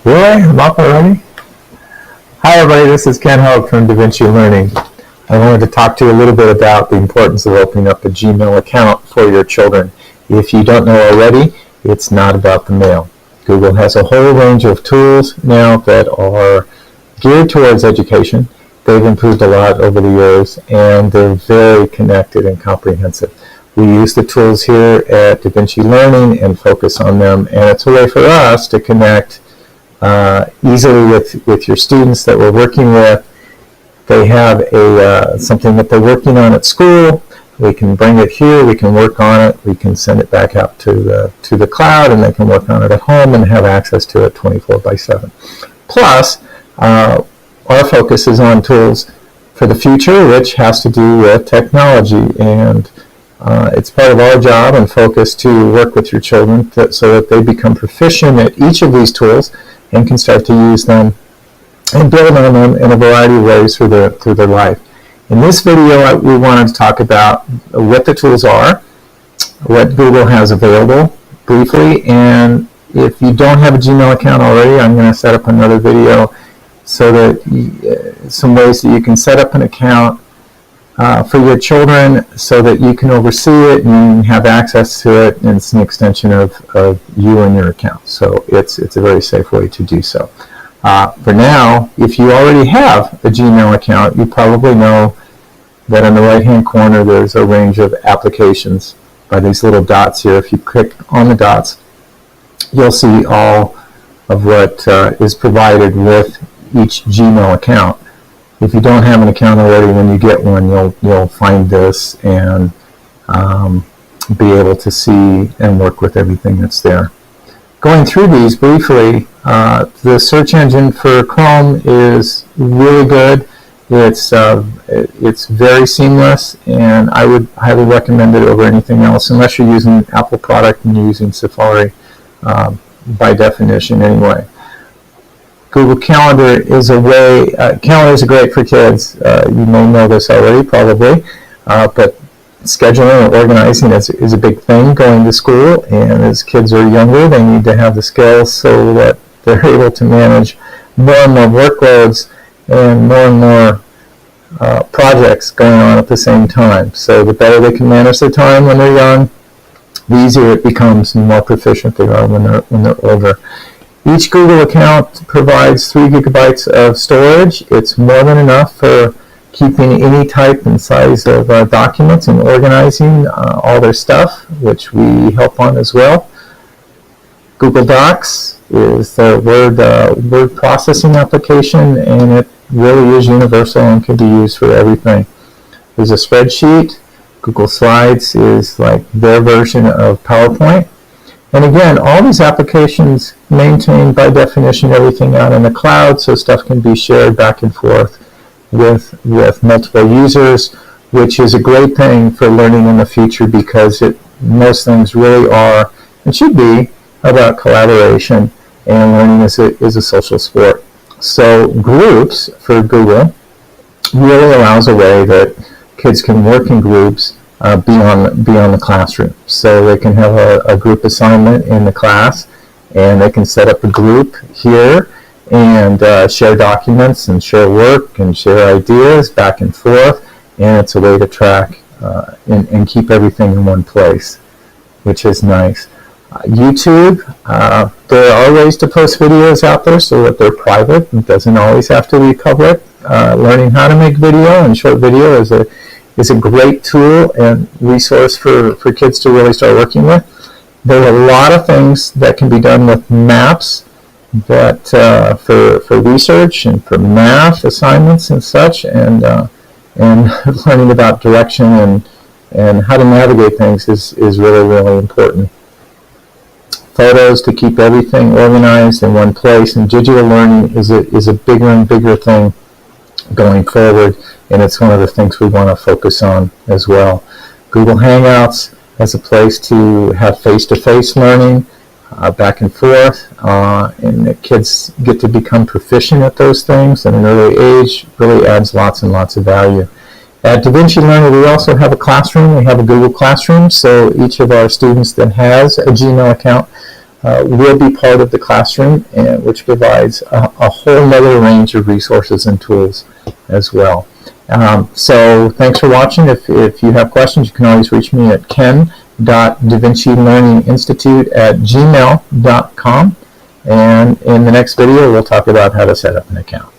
Really? I'm up already? Hi everybody, this is Ken Hogue from daVinci Learning. I wanted to talk to you a little bit about the importance of opening up a Gmail account for your children. If you don't know already, it's not about the mail. Google has a whole range of tools now that are geared towards education. They've improved a lot over the years and they're very connected and comprehensive. We use the tools here at daVinci Learning and focus on them, and it's a way for us to connect easily with your students that we're working with. They have something that they're working on at school. We can bring it here, we can work on it, we can send it back out to the cloud, and they can work on it at home and have access to it 24/7. Plus, our focus is on tools for the future, which has to do with technology, and it's part of our job and focus to work with your children so that they become proficient at each of these tools and can start to use them and build on them in a variety of ways through their life. In this video, we wanted to talk about what the tools are, what Google has available briefly, and if you don't have a Gmail account already, I'm going to set up another video so that some ways that you can set up an account for your children so that you can oversee it and have access to it, and it's an extension of you and your account. So it's a very safe way to do so. For now, if you already have a Gmail account, you probably know that in the right-hand corner there's a range of applications by these little dots here. If you click on the dots, you'll see all of what is provided with each Gmail account. If you don't have an account already, when you get one, you'll find this and be able to see and work with everything that's there. Going through these briefly, the search engine for Chrome is really good. It's very seamless, and I would highly recommend it over anything else, unless you're using an Apple product and you're using Safari by definition anyway. Google Calendar is a way, calendars are great for kids. You may know this already probably, but scheduling and organizing is a big thing going to school, and as kids are younger, they need to have the skills so that they're able to manage more and more workloads and more projects going on at the same time. So the better they can manage their time when they're young, the easier it becomes and the more proficient they are when they're older. Each Google account provides 3 gigabytes of storage. It's more than enough for keeping any type and size of documents and organizing all their stuff, which we help on as well. Google Docs is the word processing application, and it really is universal and can be used for everything. There's a spreadsheet. Google Slides is like their version of PowerPoint. And again, all these applications maintain, by definition, everything out in the cloud, so stuff can be shared back and forth with multiple users, which is a great thing for learning in the future, because most things really are and should be about collaboration, and learning is a social sport. So Groups for Google really allows a way that kids can work in groups beyond the classroom. So they can have a group assignment in the class, and they can set up a group here and share documents and share work and share ideas back and forth, and it's a way to track and keep everything in one place, which is nice. YouTube, there are ways to post videos out there so that they're private. It doesn't always have to be public. Learning how to make video and short video is a great tool and resource for kids to really start working with. There are a lot of things that can be done with maps that for research and for math assignments and such, and learning about direction and how to navigate things is really important. Photos to keep everything organized in one place, and digital learning is a bigger and bigger thing going forward, and it's one of the things we want to focus on as well. Google Hangouts as a place to have face-to-face learning back and forth, and the kids get to become proficient at those things at an early age. Really adds lots and lots of value. At daVinci Learning, we also have a classroom. We have a Google Classroom, so each of our students that has a Gmail account will be part of the classroom, which provides a whole other range of resources and tools as well. So thanks for watching. If you have questions, you can always reach me at ken.davincilearninginstitute@gmail.com. And in the next video, we'll talk about how to set up an account.